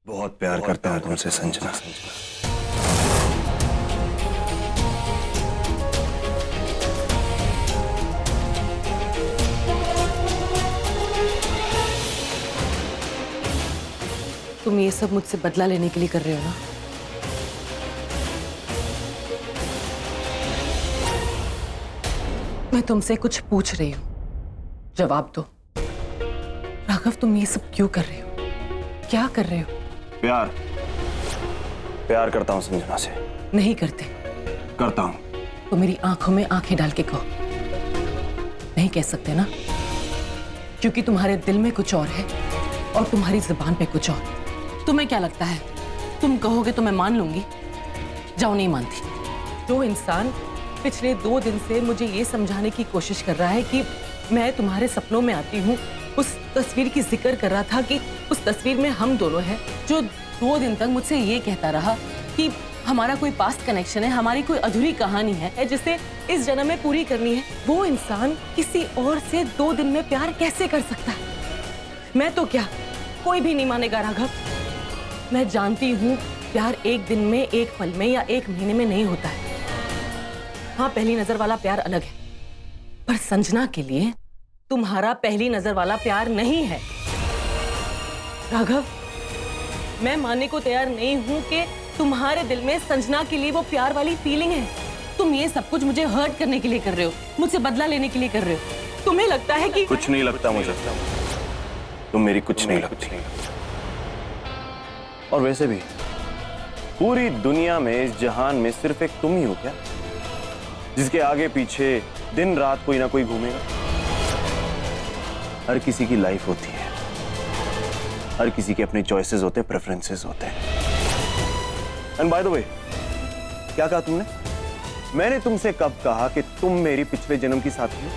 बहुत प्यार करता हूं तुमसे संजना। तुम ये सब मुझसे बदला लेने के लिए कर रहे हो ना? मैं तुमसे कुछ पूछ रही हूं, जवाब दो। राघव, तुम ये सब क्यों कर रहे हो? क्या कर रहे हो? प्यार प्यार करता हूं संजना से। नहीं करते। करता हूं। तो मेरी आंखों में आंखें डाल के कहो। नहीं कह सकते ना, क्योंकि तुम्हारे दिल में कुछ और है और तुम्हारी जुबान पे कुछ और। तुम्हें क्या लगता है तुम कहोगे तो मैं मान लूंगी? जाओ, नहीं मानती। जो इंसान पिछले 2 दिन से मुझे ये समझाने की कोशिश कर रहा है कि मैं तुम्हारे सपनों में आती हूँ, उस तस्वीर की जिक्र कर रहा था कि उस तस्वीर में हम दोनों हैं, जो 2 दिन तक मुझसे ये कहता रहा कि हमारा कोई पास्ट कनेक्शन है, हमारी कोई अधूरी कहानी है जिसे इस जन्म में पूरी करनी है, वो इंसान किसी और से 2 दिन में प्यार कैसे कर सकता है? मैं तो क्या, कोई भी नहीं मानेगा राघव। मैं जानती हूँ प्यार एक दिन में, एक पल में या एक महीने में नहीं होता है। हाँ, पहली नजर वाला प्यार अलग है, पर संजना के लिए तुम्हारा पहली नजर वाला प्यार नहीं है। राघव, मैं मानने को तैयार नहीं हूं कि तुम्हारे दिल में संजना के लिए वो प्यार वाली फीलिंग है। तुम ये सब कुछ मुझे हर्ट करने के लिए कर रहे हो, मुझसे बदला लेने के लिए कर रहे हो। तुम्हें लगता है कि कुछ नहीं लगता मुझे, तुम मेरी कुछ नहीं लगती। और वैसे भी पूरी दुनिया में, इस जहान में सिर्फ एक तुम ही हो क्या, जिसके आगे पीछे दिन रात कोई ना कोई घूमेगा? हर किसी की लाइफ होती है, हर किसी के अपने चॉइसेस होते हैं, प्रेफरेंसेस होते हैं। एंड बाय द वे, क्या कहा तुमने? मैंने तुमसे कब कहा कि तुम मेरी पिछले जन्म की साथी हो?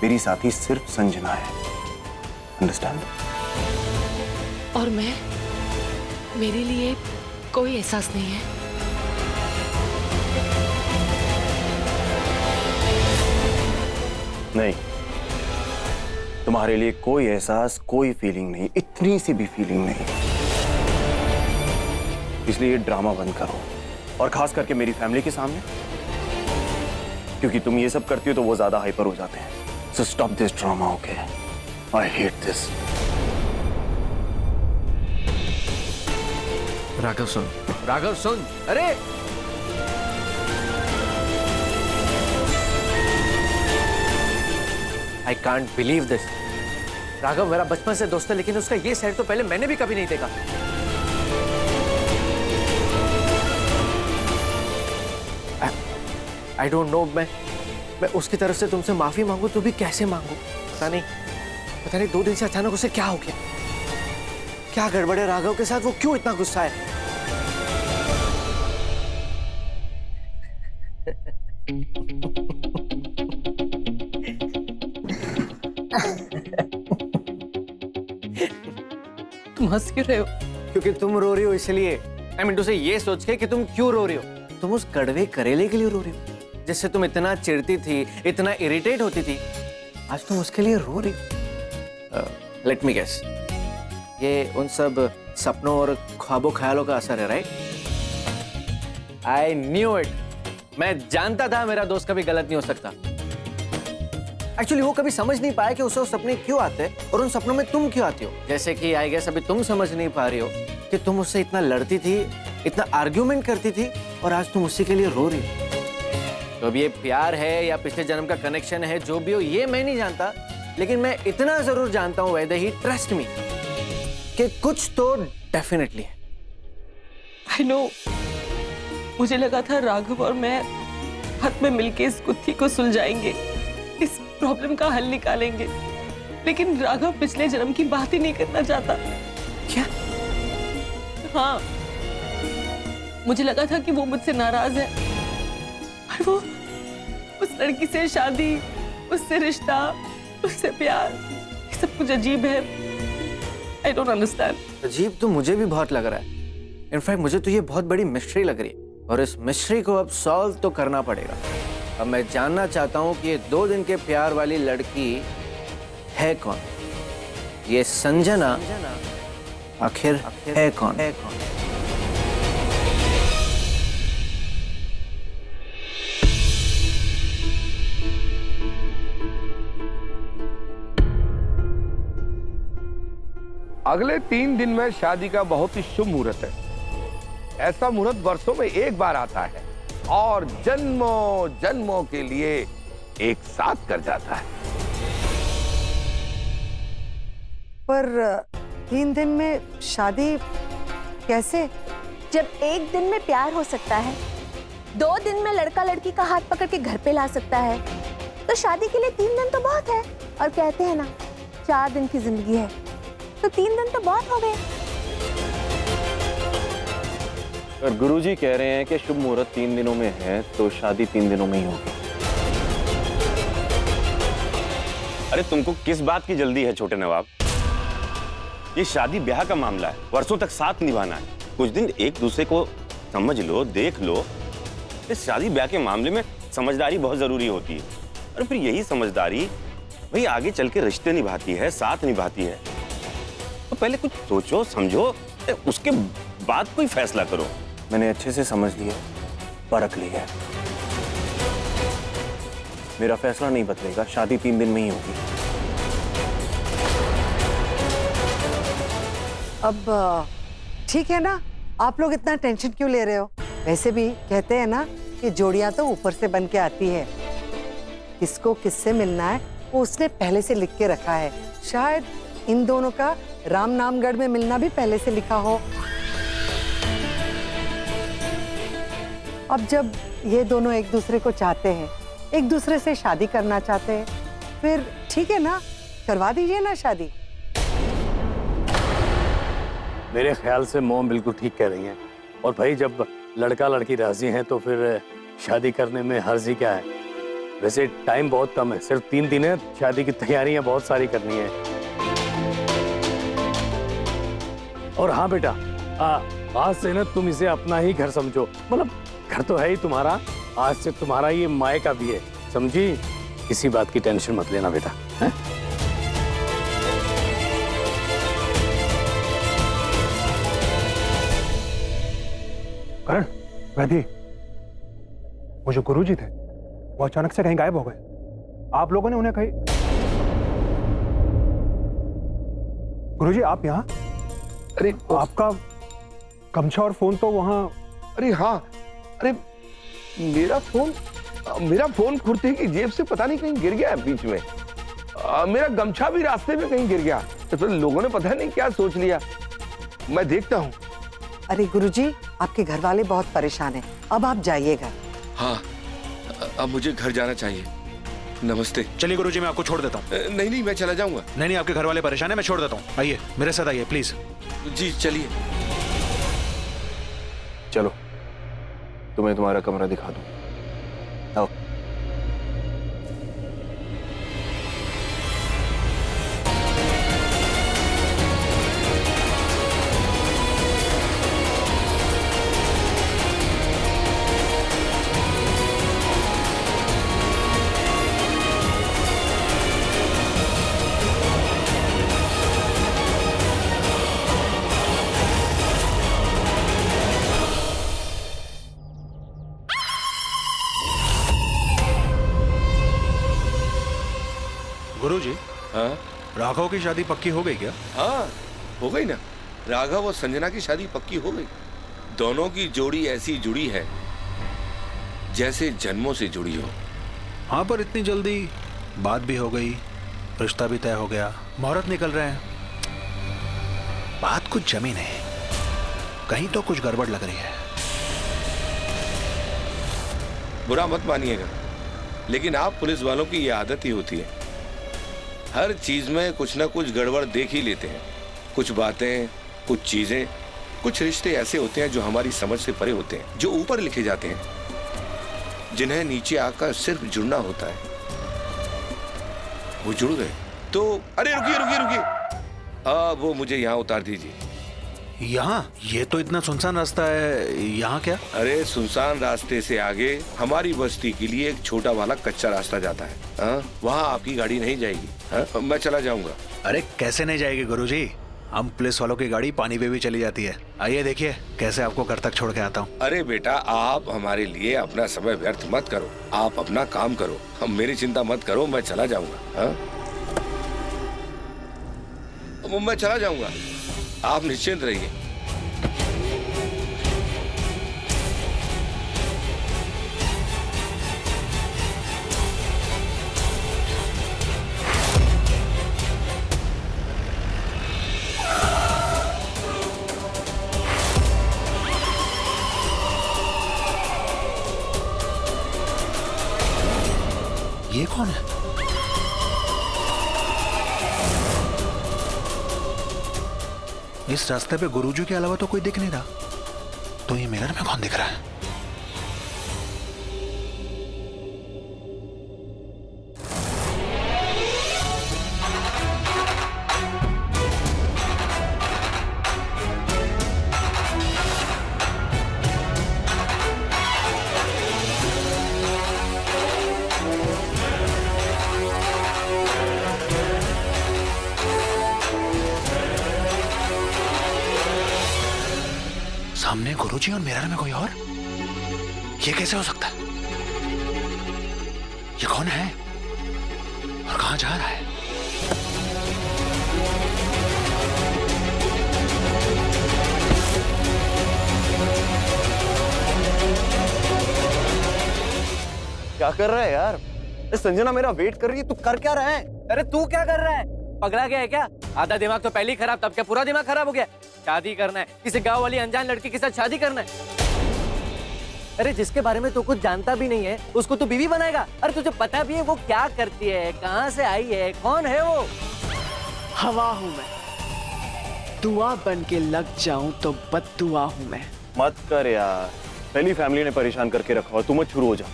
मेरी साथी सिर्फ संजना है, अंडरस्टैंड? और मैं, मेरे लिए कोई एहसास नहीं है? नहीं, तुम्हारे लिए कोई एहसास, कोई फीलिंग नहीं, इतनी सी भी फीलिंग नहीं। इसलिए ये ड्रामा बंद करो, और खास करके मेरी फैमिली के सामने, क्योंकि तुम ये सब करती हो तो वो ज्यादा हाइपर हो जाते हैं। So stop this drama, okay? I hate this. Raghav सुन, राघव सुन, अरे I can't believe this. Raghav मेरा बचपन से दोस्त है, लेकिन उसका ये साइड तो पहले मैंने भी कभी नहीं देखा। आई डोंट नो, मैं उसकी तरफ से तुमसे माफी मांगू तो भी कैसे मांगू? पता नहीं 2 दिन से अचानक उसे क्या हो गया, क्या गड़बड़ है राघव के साथ? वो क्यों इतना गुस्सा है? तुम हंस क्यों रहे हो? क्योंकि तुम रो रही हो इसलिए। आई मीन टू से ये सोच के कि तुम क्यों रो रही हो। तुम उस कड़वे करेले के लिए रो रही हो, जिससे तुम इतना चिढ़ती थी, इतना इरिटेट होती थी। आज तुम उसके लिए रो रही हो। लेट मी गेस, ये उन सब सपनों और ख्वाबों ख्यालों का असर है, राइट? I knew it. मैं जानता था मेरा दोस्त कभी गलत नहीं हो सकता। एक्चुअली वो कभी समझ नहीं पाया कि उसे वो सपने क्यों आते हैं और उन सपनों में तुम क्यों आती हो। जैसे कि आई गेस अभी तुम समझ नहीं पा रही हो कि तुम उससे इतना लड़ती थी, इतना आर्ग्यूमेंट करती थी, और आज तुम उसी के लिए रो रही हो। तो अब ये प्यार है या पिछले जन्म का कनेक्शन है, जो भी हो, ये मैं नहीं जानता, लेकिन मैं इतना जरूर जानता हूं, वेदर ही ट्रस्ट मी, कि कुछ तो डेफिनेटली है। आई नो, मुझे लगा था राघव और मैं हाथ में मिलके इस गुत्थी को सुलझाएंगे, इस प्रॉब्लम का हल निकालेंगे, लेकिन राघव पिछले जन्म की बात ही नहीं करना चाहता। क्या? हाँ, मुझे लगा था कि वो मुझसे नाराज है, और वो उस लड़की से शादी, उससे रिश्ता, उससे प्यार, ये सब कुछ अजीब है। I don't understand. अजीब तो मुझे भी बहुत लग रहा है। इनफैक्ट मुझे तो ये बहुत बड़ी मिस्ट्री लग रही है, और इस मिस्ट्री को अब सॉल्व तो करना पड़ेगा। अब मैं जानना चाहता हूँ कि ये 2 दिन के प्यार वाली लड़की है कौन? ये संजना आखिर है कौन? अगले 3 दिन में शादी का बहुत ही शुभ मुहूर्त है। ऐसा मुहूर्त वर्षों में एक बार आता है और जन्मों जन्मों के लिए एक साथ कर जाता है। पर 3 दिन में शादी कैसे? जब एक दिन में प्यार हो सकता है, 2 दिन में लड़का लड़की का हाथ पकड़ के घर पे ला सकता है, तो शादी के लिए 3 दिन तो बहुत है। और कहते हैं ना, 4 दिन की जिंदगी है, तो 3 दिन तो बहुत हो गए। और गुरुजी कह रहे हैं कि शुभ मुहूर्त 3 दिनों में है, तो शादी 3 दिनों में ही होगी। अरे तुमको किस बात की जल्दी है छोटे नवाब? ये शादी ब्याह का मामला है, वर्षों तक साथ निभाना है। कुछ दिन एक दूसरे को समझ लो, देख लो। इस शादी ब्याह के मामले में समझदारी बहुत जरूरी होती है, और फिर यही समझदारी भाई आगे चल के रिश्ते निभाती है, साथ निभाती है। तो पहले कुछ सोचो समझो, उसके बाद कोई फैसला करो। मैंने अच्छे से समझ लिया, परख लिया है। मेरा फैसला नहीं बदलेगा, शादी 3 दिन में ही होगी। अब ठीक है ना, आप लोग इतना टेंशन क्यों ले रहे हो? वैसे भी कहते हैं ना कि जोड़ियां तो ऊपर से बन के आती है। किसको किससे मिलना है वो उसने पहले से लिख के रखा है। शायद इन दोनों का राम नामगढ़ में मिलना भी पहले से लिखा हो। अब जब ये दोनों एक दूसरे को चाहते हैं, एक दूसरे से शादी करना चाहते हैं, फिर ठीक है ना, करवा दीजिए ना शादी। मेरे ख्याल से मोम बिल्कुल ठीक कह रही हैं। और भाई जब लड़का लड़की राजी हैं तो फिर शादी करने में हर्ज ही क्या है? वैसे टाइम बहुत कम है, सिर्फ 3 दिन है। शादी की तैयारियां बहुत सारी करनी है। और हाँ बेटा, आज से ना तुम इसे अपना ही घर समझो। मतलब घर तो है ही तुम्हारा, आज से तुम्हारा ये माए का भी है, समझी? किसी बात की टेंशन मत लेना बेटा, है? करण, वैदी, वो जो गुरुजी थे वो अचानक से कहीं गायब हो गए। आप लोगों ने उन्हें कहीं... गुरुजी आप यहाँ? अरे आपका गमछा और फोन तो वहाँ... अरे हाँ, अरे मेरा फोन कुर्ते की जेब से पता नहीं कहीं गिर गया है बीच में। मेरा गमछा भी रास्ते में कहीं गिर गया, तो फिर लोगों ने पता नहीं क्या सोच लिया। मैं देखता हूँ। अरे गुरुजी, आपके घर वाले बहुत परेशान हैं, अब आप जाइएगा। हाँ, अब मुझे घर जाना चाहिए। नमस्ते। चलिए गुरुजी, मैं आपको छोड़ देता हूँ। नहीं, मैं चला जाऊंगा। नहीं, आपके घर वाले परेशान है, मैं छोड़ देता हूँ। आइए मेरे साथ आइए प्लीज। जी चलिए। चलो, तुम्हें तुम्हारा कमरा दिखा दूं। आओ। गुरुजी, हाँ राघव की शादी पक्की हो गई क्या? हाँ, हो गई ना। राघव और संजना की शादी पक्की हो गई। दोनों की जोड़ी ऐसी जुड़ी है जैसे जन्मों से जुड़ी हो। हाँ, पर इतनी जल्दी बात भी हो गई, रिश्ता भी तय हो गया, मुहूर्त निकल रहे हैं। बात कुछ जमी नहीं, कहीं तो कुछ गड़बड़ लग रही है। बुरा मत मानिएगा, लेकिन आप पुलिस वालों की ये आदत ही होती है। हर चीज में कुछ ना कुछ गड़बड़ देख ही लेते हैं। कुछ बातें, कुछ चीजें, कुछ रिश्ते ऐसे होते हैं जो हमारी समझ से परे होते हैं, जो ऊपर लिखे जाते हैं, जिन्हें नीचे आकर सिर्फ जुड़ना होता है। वो जुड़ गए तो... अरे रुकिए रुकिए रुकिए, वो मुझे यहाँ उतार दीजिए। यहाँ? ये तो इतना सुनसान रास्ता है, यहाँ क्या? अरे सुनसान रास्ते से आगे हमारी बस्ती के लिए एक छोटा वाला कच्चा रास्ता जाता है। वहाँ आपकी गाड़ी नहीं जाएगी। मैं चला जाऊंगा। अरे कैसे नहीं जाएगी गुरुजी? हम पुलिस वालों की गाड़ी पानी पे भी चली जाती है। आइए देखिए कैसे आपको घर तक छोड़ के आता हूँ। अरे बेटा, आप हमारे लिए अपना समय व्यर्थ मत करो, आप अपना काम करो, हम मेरी चिंता मत करो, मैं चला जाऊंगा। हाँ, मैं चला जाऊंगा, आप निश्चिंत रहिए। ये कौन है? इस रास्ते पे गुरुजी के अलावा तो कोई दिख नहीं रहा, तो ये मिरर में कौन दिख रहा है? सामने गुरुजी और मिरर में कोई और? ये कैसे हो सकता है? ये कौन है और कहां जा रहा है? क्या कर रहा है यार? अरे संजना मेरा वेट कर रही है, तू कर क्या रहा है? अरे तू क्या कर रहा है? पगला गया है क्या? आधा दिमाग तो पहले ही खराब, तब क्या पूरा दिमाग खराब हो गया? शादी करना है, किसी गांव वाली अनजान लड़की के साथ शादी करना है। अरे जिसके बारे में तू कुछ जानता भी नहीं है, उसको तू बीवी बनाएगा? अरे तुझे पता भी है वो क्या करती है, कहाँ से आई है, कौन है वो? हवा हूँ मैं, दुआ बन के लग जाऊं तो बद्दुआ हूँ मैं। मत कर यार, पहली फैमिली ने परेशान करके रखा और तू मत शुरू हो जा।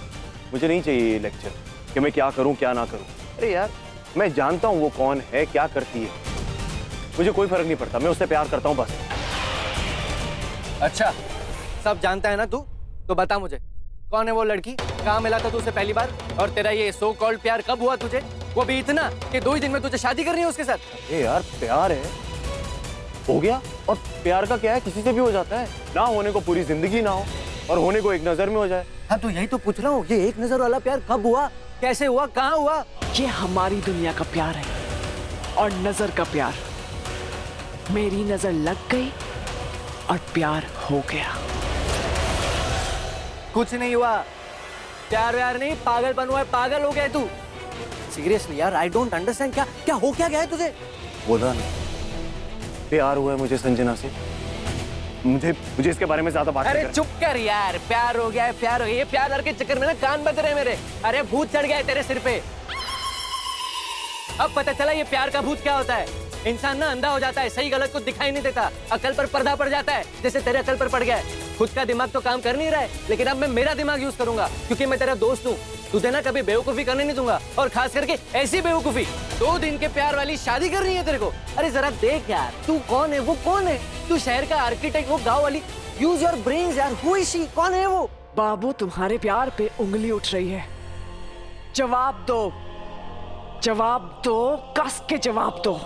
मुझे नहीं चाहिए ये लेक्चर कि मैं क्या करूं क्या ना करूं। अरे यार, मैं जानता हूं वो कौन है, क्या करती है, मुझे कोई फर्क नहीं पड़ता, मैं उससे प्यार करता हूं बस। अच्छा, सब जानता है ना तू? तो बता मुझे, कौन है वो लड़की? कहाँ मिला था तू उसे पहली बार? और तेरा ये सो कॉल्ड प्यार कब हुआ तुझे? वो भी इतना कि 2 ही दिन में तुझे शादी करनी है उसके साथ? अरे यार, प्यार है हो गया, और प्यार का क्या है, किसी से भी हो जाता है। ना होने को पूरी जिंदगी ना हो, और होने को एक नजर में हो जाए। हाँ, तो यही तो पूछ रहा हूँ, ये एक नजर वाला प्यार कब हुआ, कैसे हुआ, कहाँ हुआ? ये हमारी दुनिया का प्यार है, और नजर का प्यार। मेरी नजर लग गई और प्यार हो गया। कुछ नहीं हुआ, प्यार व्यार नहीं, पागलपन हुआ है, पागल हो गया तू। सीरियसली यार, आई डोंट अंडरस्टैंड, क्या हो क्या गया है तुझे? बोला ना, प्यार हुआ है मुझे संजना से। मुझे इसके बारे में ज्यादा बात अरे चुप कर यार, प्यार हो गया है, प्यार हो गया। ये प्यार के चक्कर में ना कान बज रहे मेरे। अरे भूत चढ़ गया है तेरे सिर पे। अब पता चला ये प्यार का भूत क्या होता है। इंसान ना अंधा हो जाता है, सही गलत को दिखाई नहीं देता, अकल पर पर्दा पड़ जाता है, जैसे तेरे अकल पर पड़ गया है। खुद का दिमाग तो काम कर नहीं रहा है, लेकिन अब मैं मेरा दिमाग यूज करूंगा, क्योंकि मैं तेरा दोस्त हूँ। तुझे ना कभी बेवकूफी करने नहीं दूंगा, और खास करके ऐसी बेवकूफी। 2 दिन के प्यार वाली शादी करनी है तेरे को? अरे जरा देख यार, तू कौन है, वो कौन है? तू शहर का आर्किटेक्ट, वो गाँव वाली। यूज योर ब्रेन्स यार, हु इज शी, कौन है वो? बाबू, तुम्हारे प्यार पे उंगली उठ रही है। जवाब दो, जवाब दो, कस के जवाब दो।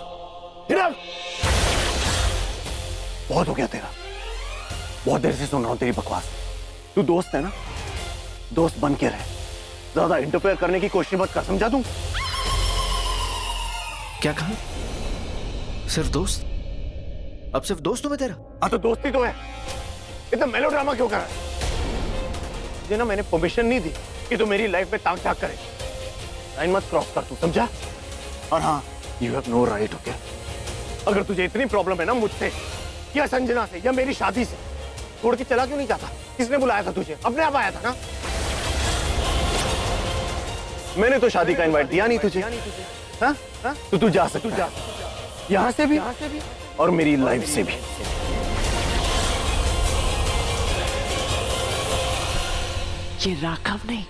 बहुत हो गया तेरा, बहुत देर से सुन रहा हूं तेरी बकवास। तू दोस्त है ना, दोस्त बन के रहे, ज्यादा इंटरफेयर करने की कोशिश मत कर, समझा तू? क्या कहा? सिर्फ दोस्त? अब सिर्फ दोस्त हूं मैं तेरा? हाँ तो दोस्ती तो है, इतना मेलोड्रामा क्यों कर रहा है? तुझे ना मैंने परमिशन नहीं दी कि तू मेरी लाइफ में ताक झाक करे। लाइन मत क्रॉस कर तू, समझा? और हाँ, you have no right, okay? अगर तुझे इतनी प्रॉब्लम है ना मुझसे या संजना से या मेरी शादी से, छोड़ के चला क्यों नहीं जाता? किसने बुलाया था तुझे? अपने आप आया था ना? मैंने तो शादी का इनवाइट दिया नहीं तुझे। हाँ? तो तू जा सकता, यहाँ से भी और मेरी लाइफ से भी। ये राघव नहीं,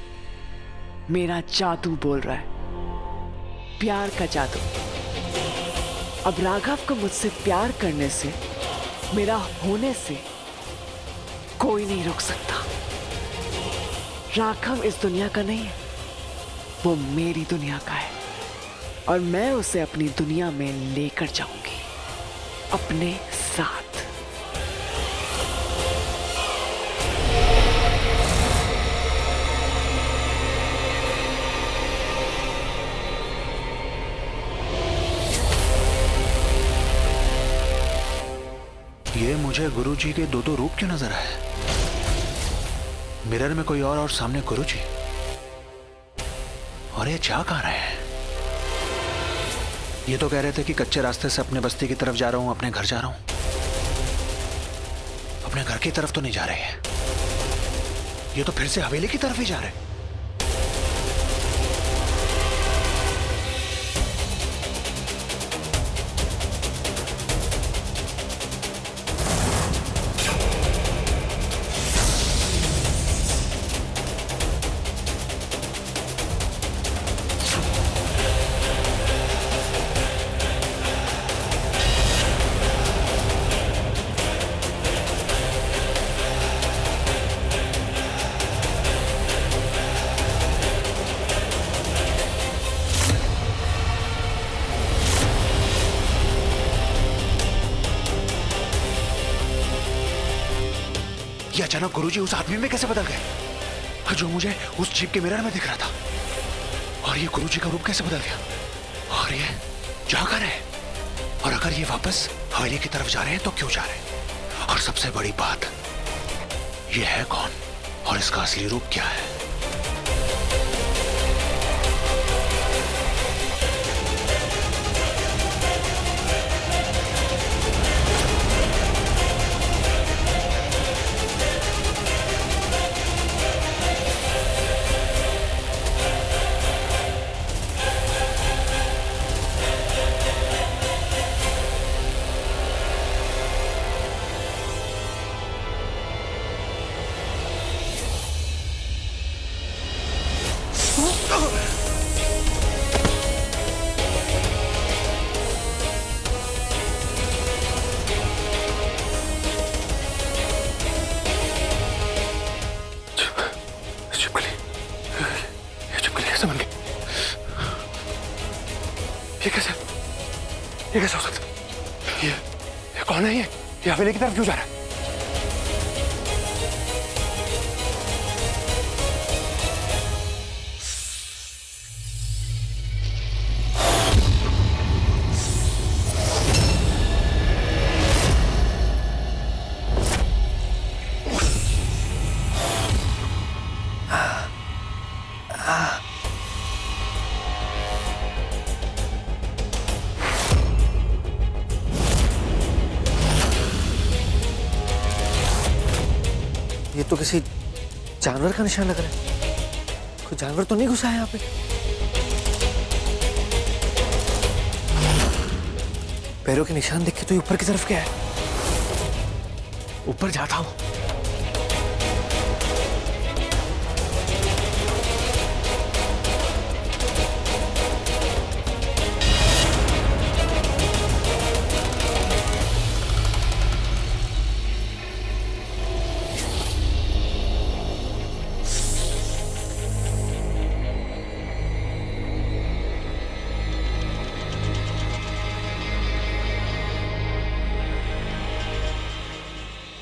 मेरा जादू बोल रहा है, प्यार का जादू। अब राघव को मुझसे प्यार करने से, मेरा होने से कोई नहीं रोक सकता। राघव इस दुनिया का नहीं है, वो मेरी दुनिया का है, और मैं उसे अपनी दुनिया में लेकर जाऊंगी। अपने साथ। ये मुझे गुरुजी के दो रूप क्यों नजर आए? मिरर में कोई और सामने गुरुजी। और ये जा कहां रहे हैं? ये तो कह रहे थे कि कच्चे रास्ते से अपने बस्ती की तरफ जा रहा हूं, अपने घर जा रहा हूं। अपने घर की तरफ तो नहीं जा रहे हैं। ये तो फिर से हवेली की तरफ ही जा रहे हैं। ये अचानक गुरुजी उस आदमी में कैसे बदल गए जो मुझे उस जीप के मिरर में दिख रहा था? और ये गुरुजी का रूप कैसे बदल गया? और ये जा कहां रहे हैं? और अगर ये वापस हवेली की तरफ जा रहे हैं तो क्यों जा रहे हैं? और सबसे बड़ी बात, ये है कौन और इसका असली रूप क्या है? ये कैसे हो सकता है? ये कौन है? ये हवेली की तरफ क्यों जा रहा है? ये तो किसी जानवर का निशान लग रहा है। कोई जानवर तो नहीं घुसा है यहाँ पे? पैरों के निशान देख के तो ये ऊपर की तरफ गया है। ऊपर जाता हूँ।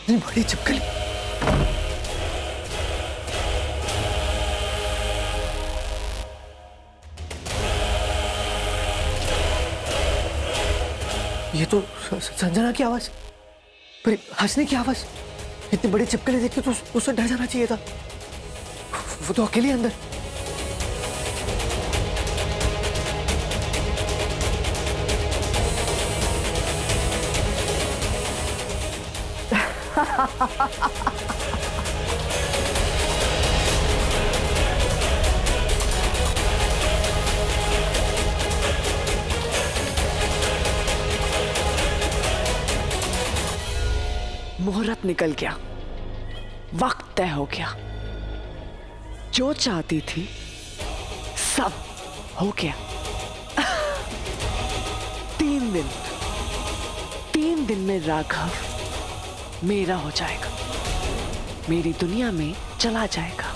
बड़ी चिपकली। ये तो संजना की आवाज, पर हंसने की आवाज। इतनी बड़ी चिपकली देख के तो उससे डर जाना चाहिए था। वो तो अकेली अंदर। मुहूर्त निकल गया, वक्त तय हो गया। जो चाहती थी सब हो गया। 3 दिन में राघव मेरा हो जाएगा, मेरी दुनिया में चला जाएगा।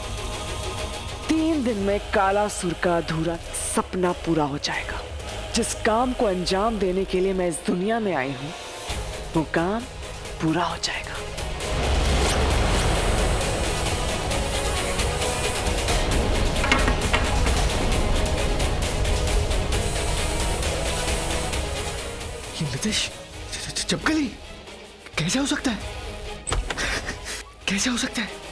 3 दिन में कालासुर का अधूरा सपना पूरा हो जाएगा। जिस काम को अंजाम देने के लिए मैं इस दुनिया में आई हूं, वो काम पूरा हो जाएगा। ये नितिश चपकली कैसे हो सकता है? कैसे हो सकता है?